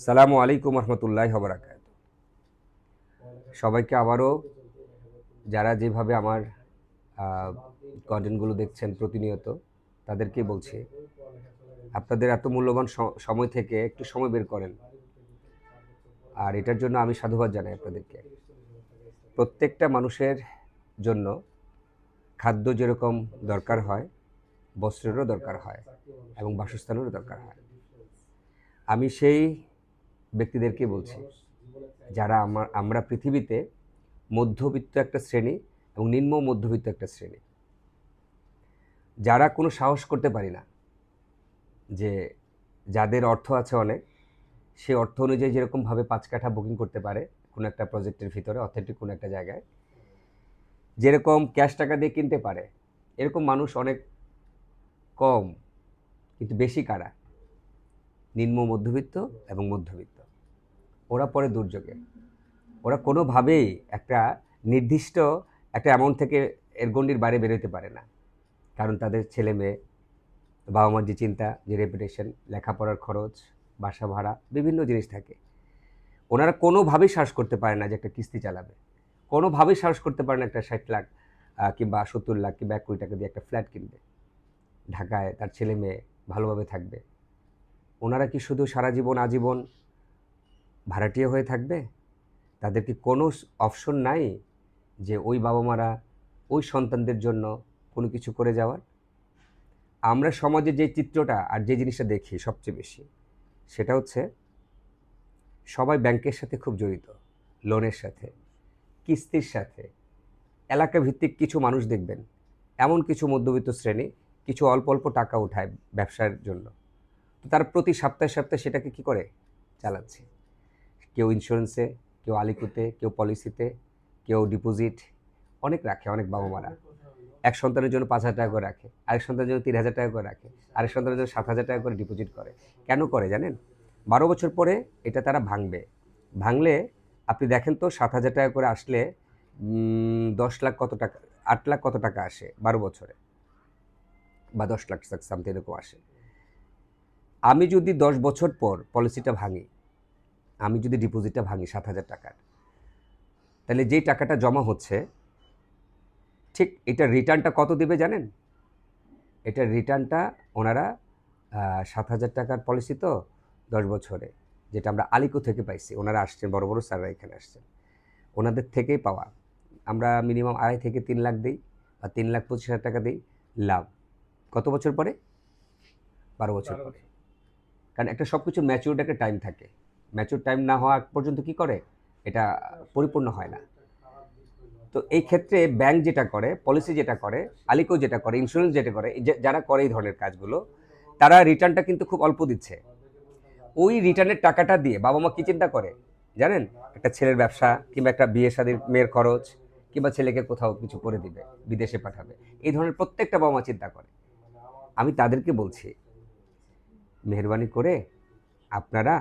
সালামু আলাইকুম রহমতুল্লাহি ওয়া বারাকাতুহু। সবাইকে আবারও যারা যেভাবে আমার কন্টেন্টগুলো দেখছেন প্রতিনিয়ত তাদেরকেই বলছি, আপনাদের এত মূল্যবান সময় থেকে একটু সময় বের করেন, আর এটার জন্য আমি সাধুবাদ জানাই আপনাদেরকে। প্রত্যেকটা মানুষের জন্য খাদ্য যেরকম দরকার হয়, বস্ত্রেরও দরকার হয় এবং বাসস্থানেরও দরকার হয়। আমি সেই ব্যক্তিদেরকে বলছি যারা আমরা পৃথিবীতে মধ্যবিত্ত একটা শ্রেণী এবং নিম্ন মধ্যবিত্ত একটা শ্রেণী, যারা কোনো সাহস করতে পারি না যে যাদের অর্থ আছে অনেক, সেই অর্থ অনুযায়ী যেরকমভাবে 5 কাঠা বুকিং করতে পারে কোনো একটা প্রজেক্টের ভিতরে, অথেন্টিক কোনো একটা জায়গায়, যেরকম ক্যাশ টাকা দিয়ে কিনতে পারে, এরকম মানুষ অনেক কম। কিন্তু বেশি কারা? নিম্ন মধ্যবিত্ত এবং মধ্যবিত্ত। ওরা পরে দুর্যোগে, ওরা কোনোভাবেই একটা নির্দিষ্ট একটা অ্যামাউন্ট থেকে এর গণ্ডির বাইরে বেরোতে পারে না। কারণ তাদের ছেলে মেয়ে, বাবা মার যে চিন্তা, যে রেপুটেশন, লেখাপড়ার খরচ, বাসা ভাড়া, বিভিন্ন জিনিস থাকে। ওনারা কোনোভাবেই সাহস করতে পারে না যে একটা কিস্তি চালাবে, কোনোভাবেই সাহস করতে পারে না একটা 60 লাখ কিংবা 70 লাখ কিংবা 1 কোটি টাকা দিয়ে একটা ফ্ল্যাট কিনবে, ঢাকায় তার ছেলে মেয়ে ভালোভাবে থাকবে। ওনারা কি শুধু সারা জীবন আজীবন ভাড়াটিয়া হয়ে থাকবে? তাদের কি কোনো অপশন নাই যে ওই বাবা মারা ওই সন্তানদের জন্য কোনো কিছু করে যাওয়ার? আমরা সমাজে যে চিত্রটা আর যে জিনিসটা দেখি সবচেয়ে বেশি, সেটা হচ্ছে সবাই ব্যাংকের সাথে খুব জড়িত, লোনের সাথে, কিস্তির সাথে। এলাকা ভিত্তিক কিছু মানুষ দেখবেন, এমন কিছু মধ্যবিত্ত শ্রেণী কিছু অল্প অল্প টাকা উঠায় ব্যবসার জন্য, তো তার প্রতি সপ্তাহে সপ্তাহে সেটাকে কি করে চালাচ্ছে। কেউ ইন্স্যুরেন্সে, কেউ আলিকুতে, কেউ পলিসিতে, কেউ ডিপোজিট অনেক রাখে। অনেক বাবা মারা এক সন্তানের জন্য 5,000 টাকা করে রাখে, আরেক সন্তানের জন্য 3,000 টাকা করে রাখে, আরেক সন্তানের জন্য 7,000 টাকা করে ডিপোজিট করে। কেন করে জানেন? 12 বছর পরে এটা তারা ভাঙবে। ভাঙলে আপনি দেখেন তো 7,000 টাকা করে আসলে 10 লাখ কত টাকা, 8 লাখ কত টাকা আসে 12 বছরে, বা 10 লাখ সামথিং এরকম আসে। আমি যদি 10 বছর পর পলিসিটা ভাঙি, আমি যদি ডিপোজিটটা ভাঙি 7,000 টাকার, তাহলে যেই টাকাটা জমা হচ্ছে, ঠিক এটার রিটার্নটা কত দেবে জানেন? এটার রিটার্নটা ওনারা 7,000 টাকার পলিসি তো 10 বছরে, যেটা আমরা আলিকো থেকে পাইছি, ওনারা আসছেন, বড় বড় স্যাররা এখানে আসছেন, ওনাদের থেকেই পাওয়া। আমরা মিনিমাম 2.5 থেকে 3 লাখ দিই, বা 3,25,000 টাকা দিই লাভ। কত বছর পরে? 12 বছর পরে। কারণ একটা সব কিছু ম্যাচিউরড একটা টাইম থাকে, ম্যাচিউর টাইম না হওয়া পর্যন্ত কি করে, এটা পরিপূর্ণ হয় না। তো এই ক্ষেত্রে ব্যাংক যেটা করে, পলিসি যেটা করে, আলিকো যেটা করে, ইন্স্যুরেন্স যেটা করে, যারা করে এই ধরনের কাজগুলো, তারা রিটার্নটা কিন্তু খুব অল্প দিচ্ছে। ওই রিটার্নের টাকাটা দিয়ে বাবা মা কি চিন্তা করে জানেন? একটা ছেলের ব্যবসা, কিংবা একটা বিয়ে শাদীর মেয়ের খরচ, কিংবা ছেলেকে কোথাও কিছু করে দিবে, বিদেশে পাঠাবে, এই ধরনের প্রত্যেকটা বাবা মা চিন্তা করে। আমি তাদেরকে বলছি, মেহরবানি করে আপনারা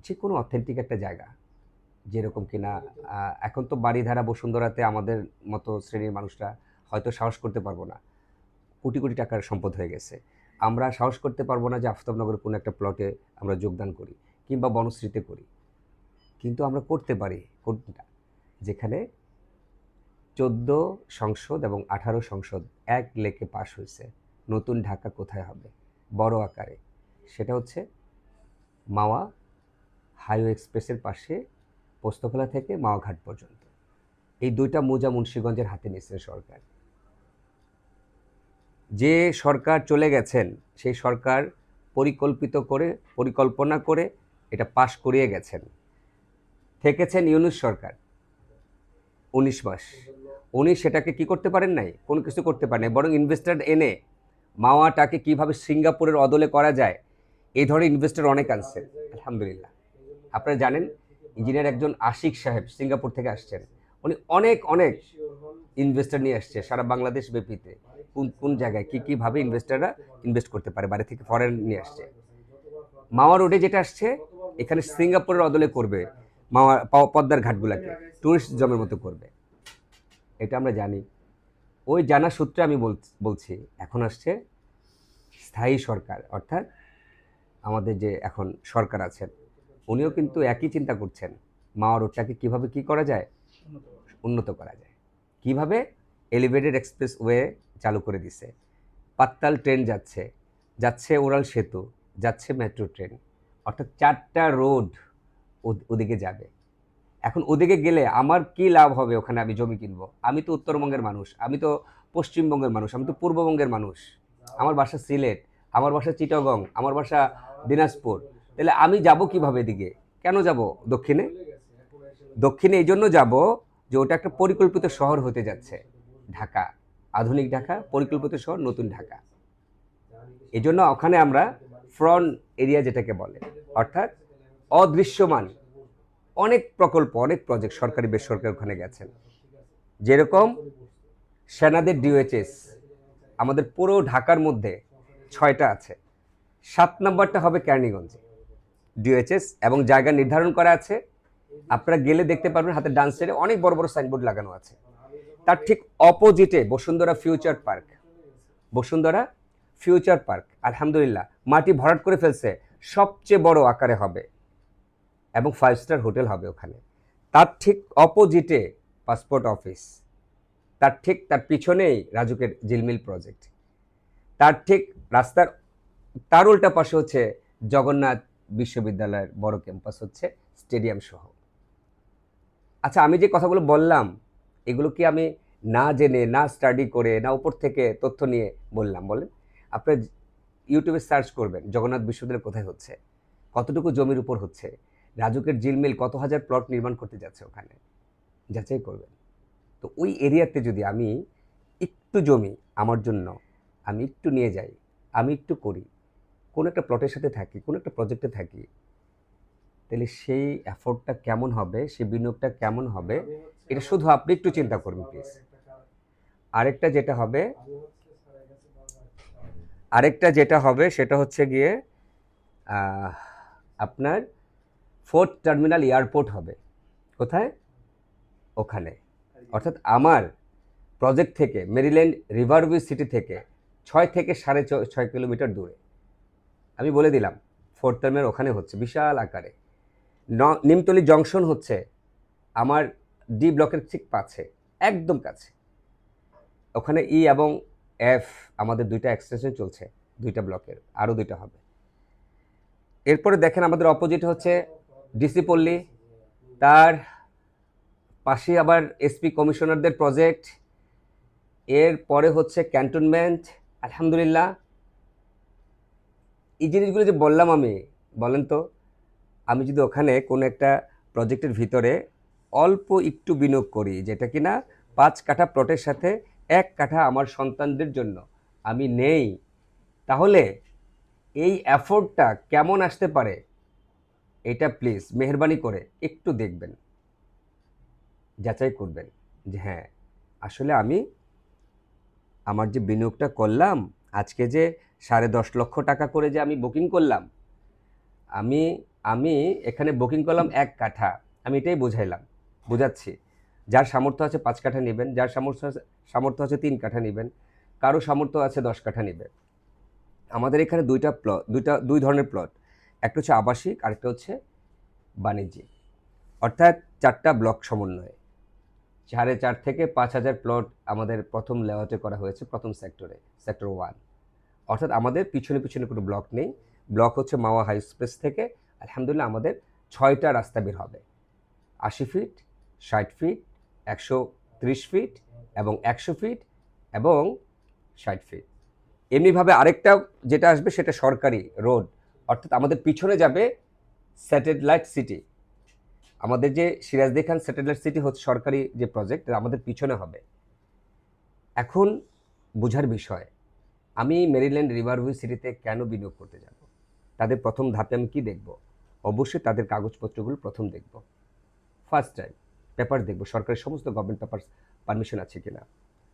যে কোনো অথেন্টিক একটা জায়গা, যেরকম কিনা এখন তো বাড়িধারা বসুন্ধরাতে আমাদের মতো শ্রেণীর মানুষরা হয়তো সাহস করতে পারবো না, কোটি কোটি টাকার সম্পদ হয়ে গেছে। আমরা সাহস করতে পারবো না যে আফতাবনগরের কোনো একটা প্লটে আমরা যোগদান করি, কিংবা বনশ্রীতে করি। কিন্তু আমরা করতে পারি কোনটা? যেখানে 14 সংসদ এবং 18 সংসদ এক লেকে পাশ হয়েছে। নতুন ঢাকা কোথায় হবে বড় আকারে? সেটা হচ্ছে মাওয়া হাইওয়ে এক্সপ্রেসের পাশে, পোস্তকলা থেকে মাওয়া ঘাট পর্যন্ত। এই দুইটা মৌজা মুন্সিগঞ্জের হাতে নিয়েছে সরকার। যে সরকার চলে গেছেন, সেই সরকার পরিকল্পিত করে, পরিকল্পনা করে এটা পাশ করিয়ে গেছেন। থেকেছেন ইউনূস সরকার 19 মাস। উনি সেটাকে কি করতে পারেন নাই? কোনো কিছু করতে পারেন নাই, বরং ইনভেস্টর এনে মাওয়াটাকে কিভাবে সিঙ্গাপুরের অদলে করা যায়, এই ধরনের ইনভেস্টর অনেক আনছে আলহামদুলিল্লাহ। আপনারা জানেন, ইঞ্জিনিয়ার একজন আশিক সাহেব সিঙ্গাপুর থেকে আসছেন, উনি অনেক অনেক ইনভেস্টর নিয়ে আসছে সারা বাংলাদেশ ব্যাপীতে। কোন কোন জায়গায় কী কীভাবে ইনভেস্টররা ইনভেস্ট করতে পারে, বাইরে থেকে ফরেন নিয়ে আসছে। মাওয়া রোডে যেটা আসছে, এখানে সিঙ্গাপুরের অদলে করবে, মাওয়া পদ্মার ঘাটগুলোকে টুরিস্ট জমের মতো করবে, এটা আমরা জানি। ওই জানা সূত্রে আমি বলছি, এখন আসছে স্থায়ী সরকার, অর্থাৎ আমাদের যে এখন সরকার আছেন, উনিও কিন্তু একই চিন্তা করছেন, মাওয়া রোডটাকে কীভাবে কী করা যায়, উন্নত করা যায়। কিভাবে? এলিভেটেড এক্সপ্রেস ওয়ে চালু করে দিছে, পাত্তাল ট্রেন যাচ্ছে, যাচ্ছে ওরাল সেতু, যাচ্ছে মেট্রো ট্রেন, অর্থাৎ 4টা রোড ওদিকে যাবে। এখন ওদিকে গেলে আমার কি লাভ হবে? ওখানে আমি জমি কিনবো? আমি তো উত্তরবঙ্গের মানুষ, আমি তো পশ্চিমবঙ্গের মানুষ, আমি তো পূর্ববঙ্গের মানুষ, আমার বাসা সিলেট, আমার বাসা চিটাগং, আমার বাসা দিনাজপুর। তাহলে আমি যাব কিভাবে এদিকে? কেন যাব দক্ষিণে? দক্ষিণে এই জন্য যাব যে ওটা একটা পরিকল্পিত শহর হতে যাচ্ছে, ঢাকা, আধুনিক ঢাকা, পরিকল্পিত শহর, নতুন ঢাকা। এই জন্য ওখানে আমরা ফ্রন্ট এরিয়া যেটাকে বলে, অর্থাৎ অদৃশ্যমান অনেক প্রকল্প, অনেক প্রজেক্ট সরকারি বেসরকারি ওখানে গেছেন। যেরকম সেনাদের ডিওএইচএস আমাদের পুরো ঢাকার মধ্যে 6টা আছে, 7 নম্বরটা হবে কেরানীগঞ্জে ডিওএইচএস, এবং জায়গা নির্ধারণ করা আছে। আপনারা গেলে দেখতে পারবেন হাতে ডান সাইডে অনেক বড় বড় সাইনবোর্ড লাগানো আছে। তার ঠিক অপোজিটে Bashundhara future park, Bashundhara future park আলহামদুলিল্লাহ মাটি ভরাট করে ফেলছে, সবচেয়ে বড় আকারে হবে এবং 5 স্টার হোটেল হবে ওখানে। তার ঠিক অপোজিটে পাসপোর্ট অফিস, তার পিছনেই রাজুকের জিলমিল প্রজেক্ট, তার ঠিক রাস্তার তার উল্টা পাশে হচ্ছে জগন্নাথ বিশ্ববিদ্যালয়ের বড় ক্যাম্পাস, হচ্ছে স্টেডিয়াম সহ। আচ্ছা, আমি যে কথাগুলো বললাম এগুলো কি আমি না জেনে, না স্টাডি করে, না উপর থেকে তথ্য নিয়ে বললাম? বলেন। আপনার ইউটিউবে সার্চ করবেন জগন্নাথ বিশ্ববিদ্যালয় কোথায় হচ্ছে, কতটুকু জমির উপর হচ্ছে, রাজুকের জিলমিল কত হাজার প্লট নির্মাণ করতে যাচ্ছে ওখানে, যাচাই করবেন। তো ওই এরিয়াতে যদি আমি একটু জমি আমার জন্য আমি একটু নিয়ে যাই, আমি একটু করি, কোনো একটা প্লটের সাথে থাকি, কোনো একটা প্রজেক্টে থাকি, তাহলে সেই এফোর্টটা কেমন হবে, সেই বিনিয়োগটা কেমন হবে, এটা শুধু আপনি একটু চিন্তা করবেন প্লিজ। আরেকটা যেটা হবে সেটা হচ্ছে গিয়ে আপনার 4th টার্মিনাল এয়ারপোর্ট হবে। কোথায়? ওখানে। অর্থাৎ আমার প্রজেক্ট থেকে, মেরিল্যান্ড রিভারভিউ সিটি থেকে 6 থেকে 6.5 কিলোমিটার দূরে। আমি বলে দিলাম 4th টার্মিনাল ওখানে হচ্ছে বিশাল আকারে। নিমতলী জংশন হচ্ছে আমার ডি ব্লকের ঠিক কাছে, একদম কাছে। ওখানে ই এবং এফ আমাদের 2টা এক্সটেনশন চলছে, 2টা ব্লকের, আরও 2টা হবে। এরপরে দেখেন আমাদের অপোজিট হচ্ছে ডিসি পল্লী, তার পাশে আবার এসপি কমিশনারদের প্রজেক্ট, এর পরে হচ্ছে ক্যান্টনমেন্ট। আলহামদুলিল্লাহ, এই জিনিসগুলো যে বললাম আমি, বলেন তো আমি যদি ওখানে কোনো একটা প্রজেক্টের ভিতরে অল্প একটু বিনিয়োগ করি, যেটা কিনা 5 কাঠা প্লটের সাথে 1 কাঠা আমার সন্তানদের জন্য আমি নেই, তাহলে এই এফোর্টটা কেমন আসতে পারে, এটা প্লিজ মেহেরবানি করে একটু দেখবেন, যাচাই করবেন যে হ্যাঁ আসলে আমি আমার যে বিনিয়োগটা করলাম, আজকে যে 10.5 লক্ষ টাকা করে যে আমি বুকিং করলাম, আমি আমি এখানে বুকিং করলাম 1 কাঠা, আমি এটাই বোঝাচ্ছি। যার সামর্থ্য আছে 5 কাঠা নেবেন, যার সামর্থ্য আছে 3 কাঠা নেবেন, কারো সামর্থ্য আছে 10 কাঠা নেবেন। আমাদের এখানে দুই ধরনের প্লট, একটা হচ্ছে আবাসিক, আরেকটা হচ্ছে বাণিজ্যিক, অর্থাৎ 4টা ব্লক সমন্বয়ে 4.5 থেকে 5,000 প্লট আমাদের প্রথম লেআউটে করা হয়েছে, প্রথম সেক্টরে, সেক্টর 1। অর্থাৎ আমাদের পিছনে কোনো ব্লক নেই। ব্লক হচ্ছে মাওয়া হাই স্পেস থেকে আলহামদুলিল্লাহ আমাদের 6টা রাস্তা বের হবে, 80 ফিট, 60 ফিট, 130 ফিট এবং 100 ফিট এবং 60 ফিট। এমনিভাবে আরেকটা যেটা আসবে সেটা সরকারি রোড, অর্থাৎ আমাদের পিছনে যাবে স্যাটেলাইট সিটি। আমাদের যে সিরাজদি খান স্যাটেলাইট সিটি হচ্ছে সরকারি যে প্রজেক্ট, আমাদের পিছনে হবে। এখন বোঝার বিষয়, আমি মেরিল্যান্ড রিভারভিউ সিটিতে কেন বিনিয়োগ করতে যাব? তাদের প্রথম ধাপে আমি কী দেখব? অবশ্যই তাদের কাগজপত্রগুলো প্রথম দেখব, ফার্স্ট টাইম পেপার দেখব, সরকারের সমস্ত গভর্নমেন্ট পেপার পারমিশন আছে কিনা,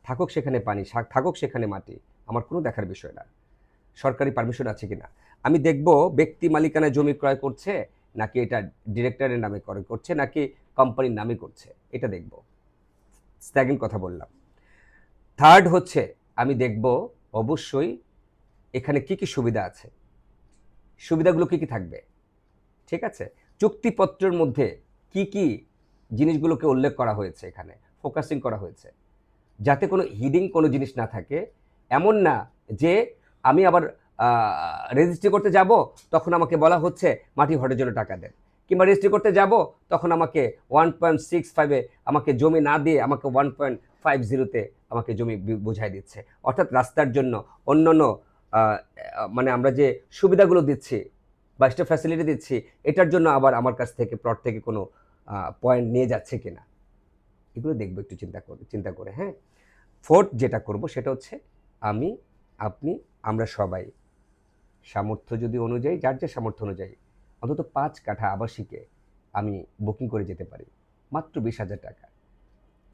থাকুক সেখানে পানি, থাকুক সেখানে মাটি, আমার কোনো দেখার বিষয় না, সরকারি পারমিশন আছে কিনা। আমি দেখব ব্যক্তি মালিকানায় জমি ক্রয় করছে নাকি এটা ডিরেক্টরের নামে ক্রয় করছে নাকি কোম্পানির নামে করছে, এটা দেখব। সেকেন্ড কথা বললাম। থার্ড হচ্ছে আমি দেখব অবশ্যই এখানে কি কি সুবিধা আছে, সুবিধাগুলো কি কি থাকবে, ঠিক আছে। চুক্তিপত্রের মধ্যে কি কি জিনিসগুলোকে উল্লেখ করা হয়েছে, এখানে ফোকাসিং করা হয়েছে, যাতে কোনো হিডিং কোনো জিনিস না থাকে। এমন না যে আমি আবার রেজিস্ট্রি করতে যাব, তখন আমাকে বলা হচ্ছে মাটি ভরাটের জন্য টাকা দেন, কিংবা রেজিস্ট্রি করতে যাব তখন আমাকে 1.65-এ আমাকে জমি না দিয়ে আমাকে 1.50-তে আমাকে জমি বোঝাই দিচ্ছে। অর্থাৎ রাস্তার জন্য অন্যান্য মানে আমরা যে সুবিধাগুলো দিচ্ছি বা এক্সট্রা ফ্যাসিলিটি দিচ্ছি, এটার জন্য আবার আমার কাছ থেকে প্লট থেকে কোনো পয়েন্ট নিয়ে যাচ্ছে কিনা, এগুলো দেখবো একটু চিন্তা করে। হ্যাঁ, ফোর্থ যেটা করব সেটা হচ্ছে আমি, আপনি, আমরা সবাই সামর্থ্য যদি অনুযায়ী, যার যে সামর্থ্য অনুযায়ী অন্তত 5 কাঠা আবাসিকে আমি বুকিং করে যেতে পারি মাত্র 20,000 টাকা,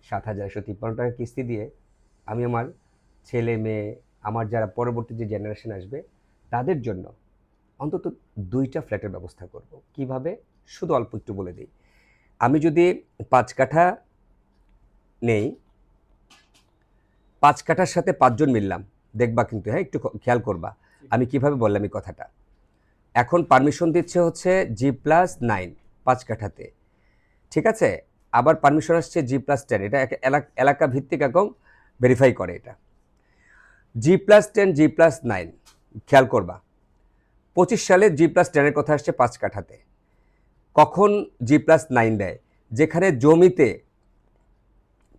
7,153 টাকা কিস্তি দিয়ে আমি আমার ছেলে মেয়ে, আমার যারা পরবর্তী যে জেনারেশন আসবে তাদের জন্য অন্তত 2টা ফ্ল্যাটের ব্যবস্থা করব। কিভাবে? শুধু অল্প একটু বলে দিই। আমি যদি 5 কাঠা নেই, 5 কাঠার সাথে 5 জন মিললাম, দেখবা কিন্তু, হ্যাঁ একটু খেয়াল করবা আমি কিভাবে বললাম এই কথাটা। এখন পারমিশন দিচ্ছে হচ্ছে G+9 5 কাঠাতে, ঠিক আছে। আবার পারমিশন আসছে G+10, এটা এলাকা ভিত্তিক এবং ভেরিফাই করে এটা। G+10 G+9 খেয়াল করবা, 25 সালে G+10-এর কথা আসছে 5 কাঠাতে। কখন G+9 দেয়? যেখানে জমিতে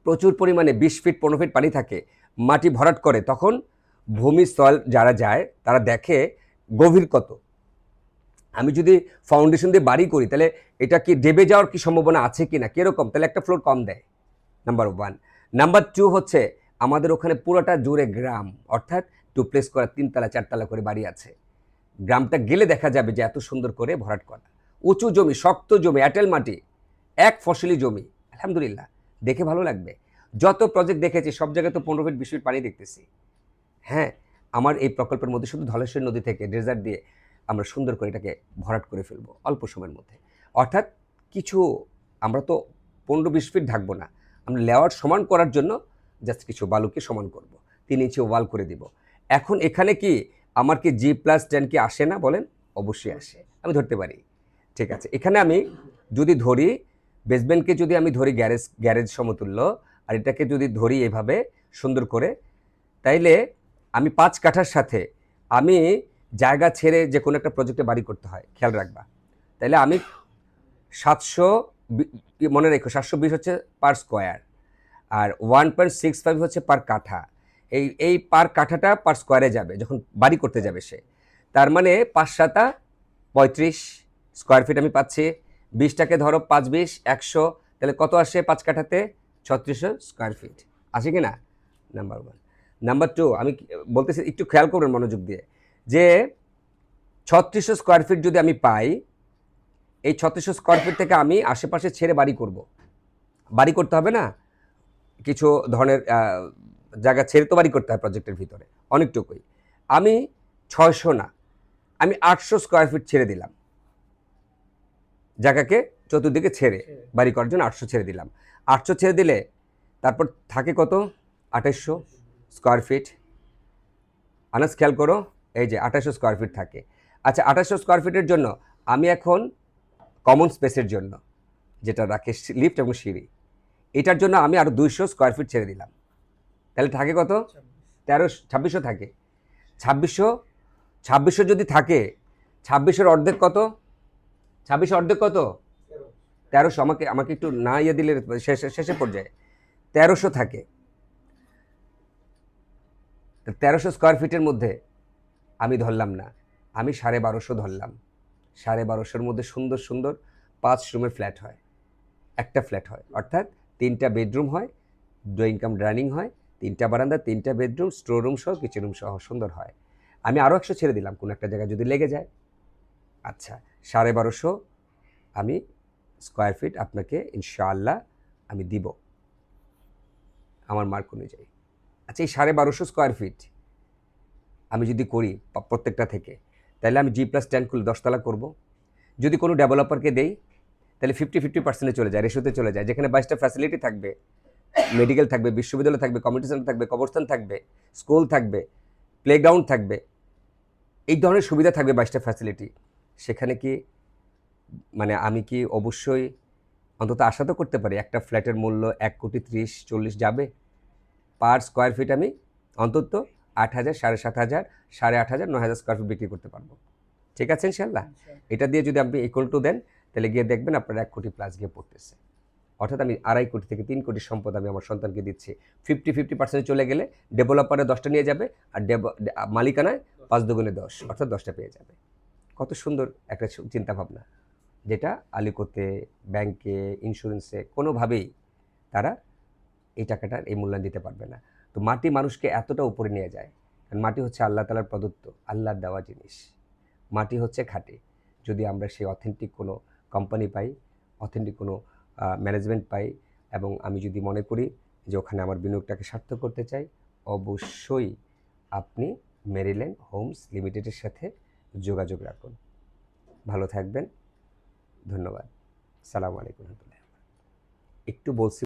প্রচুর পরিমাণে 20 ফিট 15 ফিট পানি থাকে, মাটি ভরাট করে, তখন ভূমি স্থল যারা যায় তারা দেখে গভীর কত। আমি যদি ফাউন্ডেশন দিয়ে বাড়ি করি তাহলে এটা কি ডেবে যাওয়ার কি সম্ভাবনা আছে কি না, কীরকম, তাহলে একটা ফ্লোর কম দেয়, নাম্বার 1। নাম্বার 2 হচ্ছে আমাদের ওখানে পুরোটা জুড়ে গ্রাম, অর্থাৎ ডুপ্লেক্স করা 3 তলা 4 তলা করে বাড়ি আছে। গ্রামটা গেলে দেখা যাবে যে এত সুন্দর করে ভরাট করা, উঁচু জমি, শক্ত জমি, এঁটেল মাটি, এক ফসলি জমি, আলহামদুলিল্লাহ দেখে ভালো লাগবে। যত প্রজেক্ট দেখেছি সব জায়গায় তো 15 ফিট 20 ফিট পানি দেখতেছি। হ্যাঁ, আমার এই প্রকল্পের মধ্যে শুধু ধলেশ্বরী নদী থেকে ডেজার্ট দিয়ে আমরা সুন্দর করে এটাকে ভরাট করে ফেলবো অল্প সময়ের মধ্যে। অর্থাৎ কিছু আমরা তো 15-20 ফিট ঢাকবো না, আমরা লেয়ার সমান করার জন্য জাস্ট কিছু বালুকে সমান করব, 3 ইঞ্চি ওয়াল করে দিব। এখন এখানে কি আমার কি G+10 কি আসে না বলেন? অবশ্যই আসে, আমি ধরতে পারি, ঠিক আছে। এখানে আমি যদি ধরি বেসমেন্টকে, যদি আমি ধরি গ্যারেজ সমতুল্য, আর এটাকে যদি ধরি এভাবে সুন্দর করে, তাইলে আমি 5 কাঠার সাথে আমি জায়গা ছেড়ে যে কোনো একটা প্রজেক্টে বাড়ি করতে হয়, খেয়াল রাখবা। তাইলে আমি 700, মনে রেখো 720 হচ্ছে পার স্কোয়ার, আর 1.65 হচ্ছে পার কাঠা। এই পার কাঠাটা পার স্কোয়ারে যাবে যখন বাড়ি করতে যাবে সে, তার মানে 5×7 35 স্কোয়ার ফিট আমি পাচ্ছি। 20টাকে ধরো 5-20 100, তাহলে কত আসে 5 কাঠাতে? 3600 স্কোয়ার ফিট, আছে কি না? নাম্বার 1। নাম্বার 2, আমি বলতেছি একটু খেয়াল করবেন মনোযোগ দিয়ে, যে 3600 স্কোয়ার ফিট যদি আমি পাই, এই 3600 স্কোয়ার ফিট থেকে আমি আশেপাশে ছেড়ে বাড়ি করব, বাড়ি করতে হবে না কিছু ধরনের জায়গা ছেড়ে তো বাড়ি করতে হয় প্রজেক্টের ভিতরে অনেকটুকুই। আমি 600 না, আমি 800 স্কোয়ার ফিট ছেড়ে দিলাম, জায়গাকে চতুর্দিকে ছেড়ে বাড়ি করার জন্য 800 ছেড়ে দিলাম। 800 ছেড়ে দিলে তারপর থাকে কত? 2800 স্কোয়ার ফিট। আনাস খেয়াল করো, এই যে 2800 স্কোয়ার ফিট থাকে। আচ্ছা, 2800 স্কোয়ার ফিটের জন্য আমি এখন কমন স্পেসের জন্য যেটা রাখে লিফট এবং সিঁড়ি, এটার জন্য আমি আরও 200 স্কোয়ার ফিট ছেড়ে দিলাম, তাহলে থাকে কত? 2600 থাকে। 2600 যদি থাকে, 2600-এর অর্ধেক কত? 26 অর্ধেক কত? 1300। আমাকে একটু না দিলে শেষে পর্যায়ে 1300 থাকে। 1300 স্কোয়ার ফিটের মধ্যে আমি ধরলাম না, আমি 1250 ধরলাম। 1250-এর মধ্যে সুন্দর সুন্দর 5 রুমের ফ্ল্যাট হয়, একটা ফ্ল্যাট হয়, অর্থাৎ 3টা বেডরুম হয়, ড্রয়িং কাম ডাইনিং হয়, 3টা বারান্দা, 3টা বেডরুম, স্টোর রুম সহ কিচেন রুম সহ সুন্দর হয়। আমি আরও 100 ছেড়ে দিলাম কোনো একটা জায়গায় যদি লেগে যায়। আচ্ছা, 1250 আমি স্কোয়ার ফিট আপনাকে ইনশাআল্লাহ আমি দিব আমার মার্ক অনুযায়ী। আচ্ছা, এই 1250 স্কোয়ার ফিট আমি যদি করি প্রত্যেকটা থেকে, তাহলে আমি G+10 করলে 10 তলা করবো। যদি কোনো ডেভেলপারকে দেই তাহলে 50-50% চলে যায়, রেশোতে চলে যায়, যেখানে 22টা ফ্যাসিলিটি থাকবে, মেডিকেল থাকবে, বিশ্ববিদ্যালয় থাকবে, কমিউনিটি সেন্টার থাকবে, কবরস্থান থাকবে, স্কুল থাকবে, প্লেগ্রাউন্ড থাকবে, এই ধরনের সুবিধা থাকবে 22টা ফ্যাসিলিটি। সেখানে কি মানে আমি কি অবশ্যই অন্তত আশা তো করতে পারি একটা ফ্ল্যাটের মূল্য 1,30,40 যাবে, পার স্কোয়ার ফিট আমি অন্তত 8,000, 7,500, 8,500, 9,000 স্কোয়ার ফিট বিক্রি করতে পারবো। ঠিক আছে ইনশাল্লাহ? এটা দিয়ে যদি আপনি ইকুয়াল টু দেন, তাহলে গিয়ে দেখবেন আপনার 1 কোটি প্লাস গিয়ে পড়তেছে। অর্থাৎ আমি 2.5 কোটি থেকে 3 কোটি সম্পদ আমি আমার সন্তানকে দিচ্ছি। 50% চলে গেলে ডেভেলপারে 10টা নিয়ে যাবে, আর মালিকানায় 5 দুগুণে 10, অর্থাৎ 10টা পেয়ে যাবে। কত সুন্দর একটা চিন্তাভাবনা, যেটা আলিকোতে, ব্যাংকে, ইন্স্যুরেন্সে কোনোভাবেই তারা এই টাকাটার এই মূল্যায়ন দিতে পারবে না। তো মাটি মানুষকে এতটা উপরে নিয়ে যায়, কারণ মাটি হচ্ছে আল্লাহ তাআলার প্রদত্ত, আল্লাহর দেওয়া জিনিস। মাটি হচ্ছে খাঁটি। যদি আমরা সেই অথেন্টিক কোনো কোম্পানি পাই, অথেন্টিক কোনো ম্যানেজমেন্ট পাই, এবং আমি যদি মনে করি যে ওখানে আমার বিনিয়োগটাকে সার্থক করতে চাই, অবশ্যই আপনি মেরিল্যান্ড হোমস লিমিটেডের সাথে যোগাযোগ রাখুন। ভালো থাকবেন, ধন্যবাদ। সালামু আলাইকুম রহমতুল্লাহ। একটু বলছি